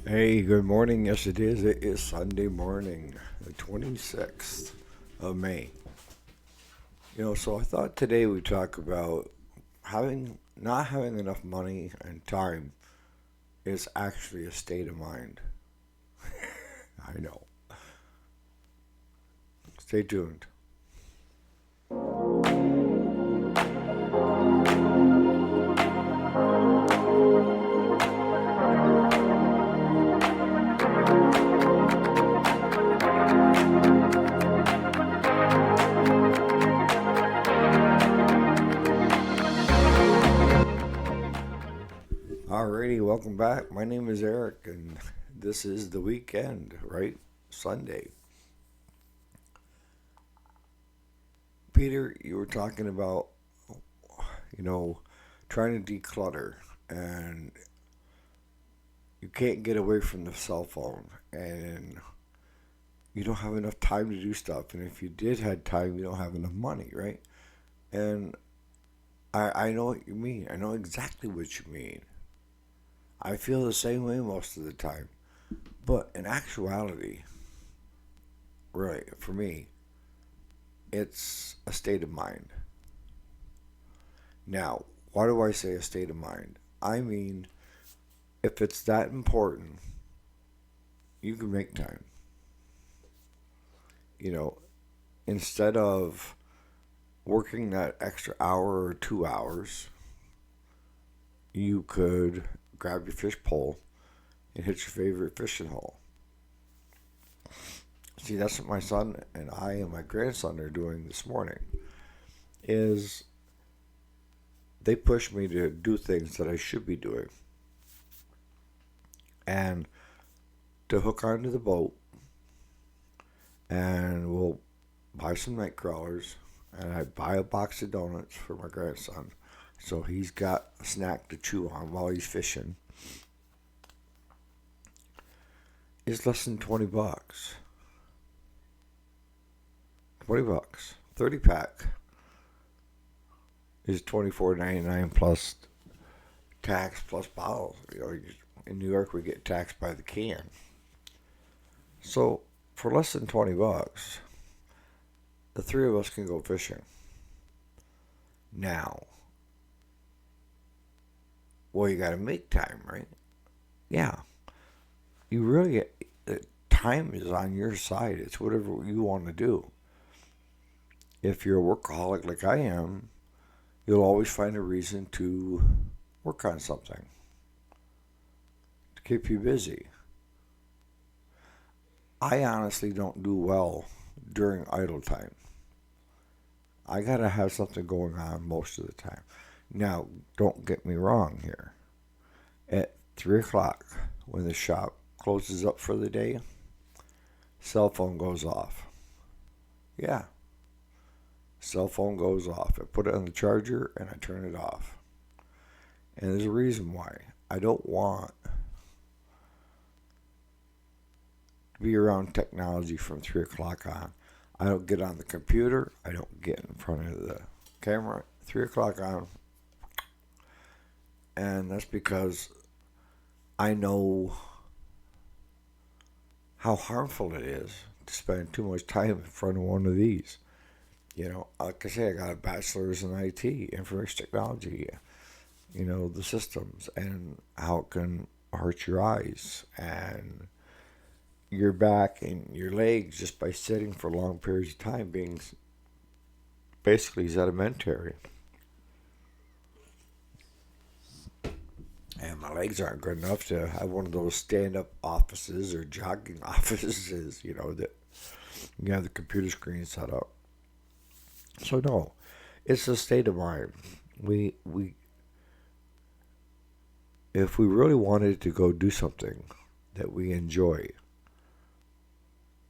Hey, good morning. Yes, it is. It is Sunday morning, the 26th of May. So I thought today we'd talk about not having enough money and time is actually a state of mind. I know. Stay tuned. Alrighty, welcome back. My name is Eric, and this is the weekend, right? Sunday. Peter, you were talking about, you know, trying to declutter, and you can't get away from the cell phone, and you don't have enough time to do stuff. And if you did have time, you don't have enough money, right? And I know what you mean. I know exactly what you mean. I feel the same way most of the time. But in actuality, really, for me, it's a state of mind. Now, why do I say a state of mind? I mean, if it's that important, you can make time. You know, instead of working that extra hour or 2 hours, you could grab your fish pole and hit your favorite fishing hole. See, that's what my son and I and my grandson are doing this morning. Is they push me to do things that I should be doing, and to hook onto the boat, and we'll buy some night crawlers, and I buy a box of donuts for my grandson, so he's got a snack to chew on while he's fishing. It's less than $20. $20. 30 pack is $24.99 plus tax plus bottle. In New York we get taxed by the can. So for less than $20, the three of us can go fishing. Now, well, you got to make time, right? Yeah, you really time is on your side. It's whatever you want to do. If you're a workaholic like I am, you'll always find a reason to work on something to keep you busy. I honestly don't do well during idle time. I gotta have something going on most of the time. Now, don't get me wrong here. At 3 o'clock, when the shop closes up for the day, cell phone goes off. Yeah, cell phone goes off. I put it on the charger and I turn it off. And there's a reason why. I don't want to be around technology from 3 o'clock on. I don't get on the computer. I don't get in front of the camera. 3 o'clock on. And that's because I know how harmful it is to spend too much time in front of one of these. Like I say, I got a bachelor's in IT, information technology, the systems and how it can hurt your eyes and your back and your legs just by sitting for long periods of time, being basically sedimentary. And my legs aren't good enough to have one of those stand-up offices or jogging offices, that you have the computer screen set up. So no, it's a state of mind. We if we really wanted to go do something that we enjoy,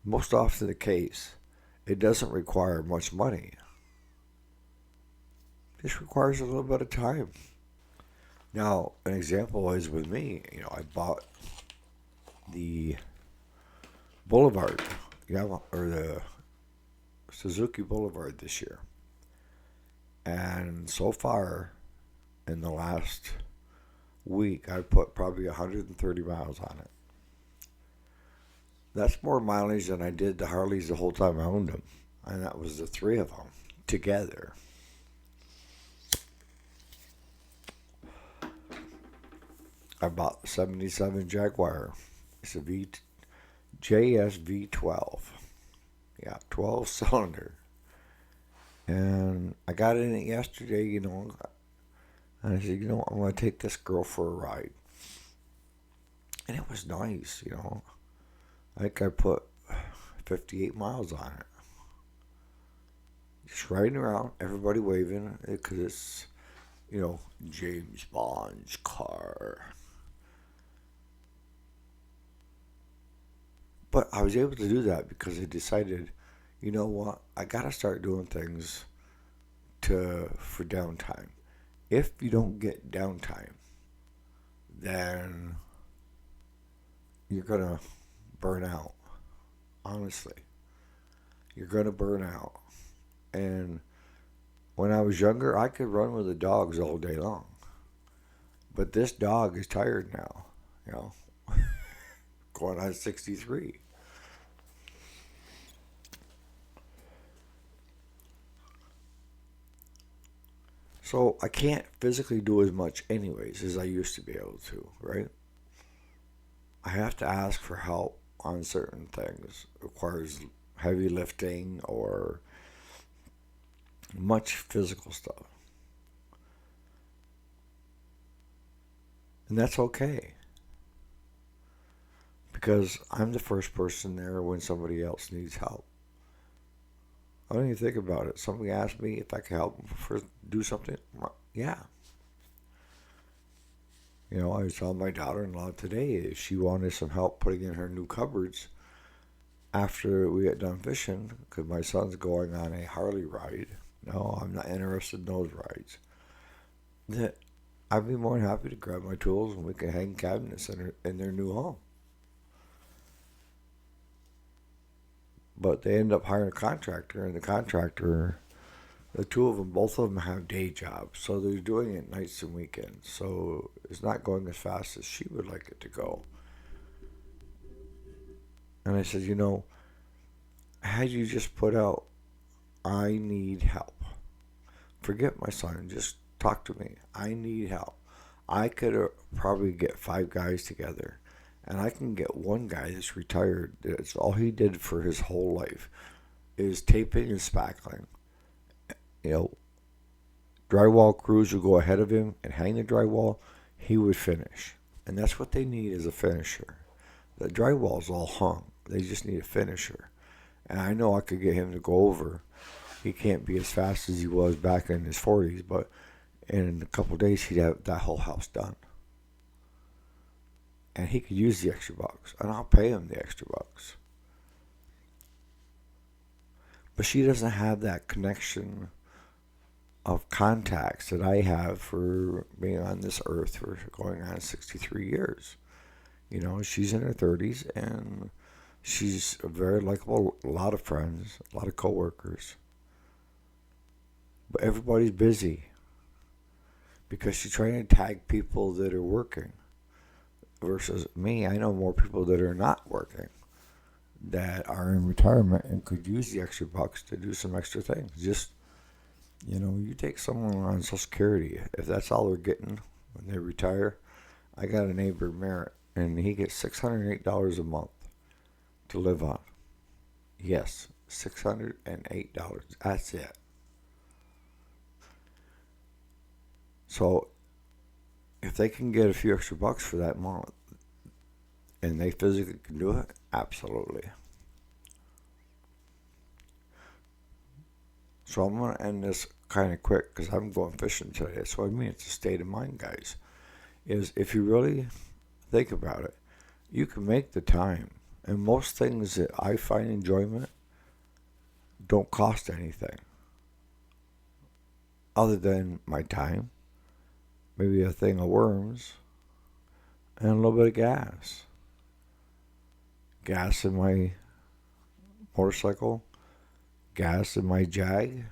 most often the case, it doesn't require much money. It just requires a little bit of time. Now, an example is with me. I bought the Boulevard, or the Suzuki Boulevard this year, and so far, in the last week, I've put probably 130 miles on it. That's more mileage than I did the Harleys the whole time I owned them. And that was the three of them together. I bought the 77 Jaguar. It's a JSV12. Yeah, 12 cylinder. And I got in it yesterday, and I said, I'm going to take this girl for a ride. And it was nice. I think I put 58 miles on it. Just riding around, everybody waving, because it's, James Bond's car. But I was able to do that because I decided, you know what, I got to start doing things for downtime. If you don't get downtime, then you're going to burn out. Honestly, you're going to burn out. And when I was younger, I could run with the dogs all day long. But this dog is tired now, you know, going on 63. So I can't physically do as much anyways as I used to be able to, right? I have to ask for help on certain things. It requires heavy lifting or much physical stuff. And that's okay. Because I'm the first person there when somebody else needs help. I don't even think about it. Somebody asked me if I could help them do something. Yeah. I was telling my daughter-in-law today if she wanted some help putting in her new cupboards after we get done fishing, because my son's going on a Harley ride. No, I'm not interested in those rides. That I'd be more than happy to grab my tools and we can hang cabinets in their new home. But they end up hiring a contractor, and the contractor, the two of them, both of them have day jobs, so they're doing it nights and weekends. So it's not going as fast as she would like it to go. And I said, had you just put out, I need help. Forget my son, just talk to me. I need help. I could probably get 5 guys together, and I can get one guy that's retired. That's all he did for his whole life is taping and spackling. Drywall crews would go ahead of him and hang the drywall. He would finish. And that's what they need is a finisher. The drywall's all hung. They just need a finisher. And I know I could get him to go over. He can't be as fast as he was back in his 40s, but in a couple of days he'd have that whole house done. And he could use the extra bucks. And I'll pay him the extra bucks. But she doesn't have that connection of contacts that I have for being on this earth for going on 63 years. She's in her 30s and she's a very likable, a lot of friends, a lot of coworkers. But everybody's busy because she's trying to tag people that are working. Versus me, I know more people that are not working, that are in retirement and could use the extra bucks to do some extra things. Just, you take someone on Social Security, if that's all they're getting when they retire. I got a neighbor, Merritt, and he gets $608 a month to live on. Yes, $608. That's it. So if they can get a few extra bucks for that month and they physically can do it, absolutely. So I'm going to end this kind of quick because I'm going fishing today. So it's a state of mind, guys. Is if you really think about it, you can make the time. And most things that I find enjoyment don't cost anything other than my time, maybe a thing of worms, and a little bit of gas. Gas in my motorcycle, gas in my Jag,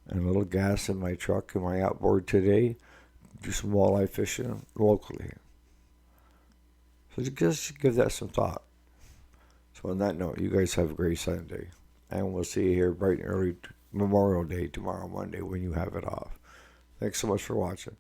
and a little gas in my truck and my outboard today. Do some walleye fishing locally. So just give that some thought. So on that note, you guys have a great Sunday. And we'll see you here bright and early Memorial Day tomorrow, Monday, when you have it off. Thanks so much for watching.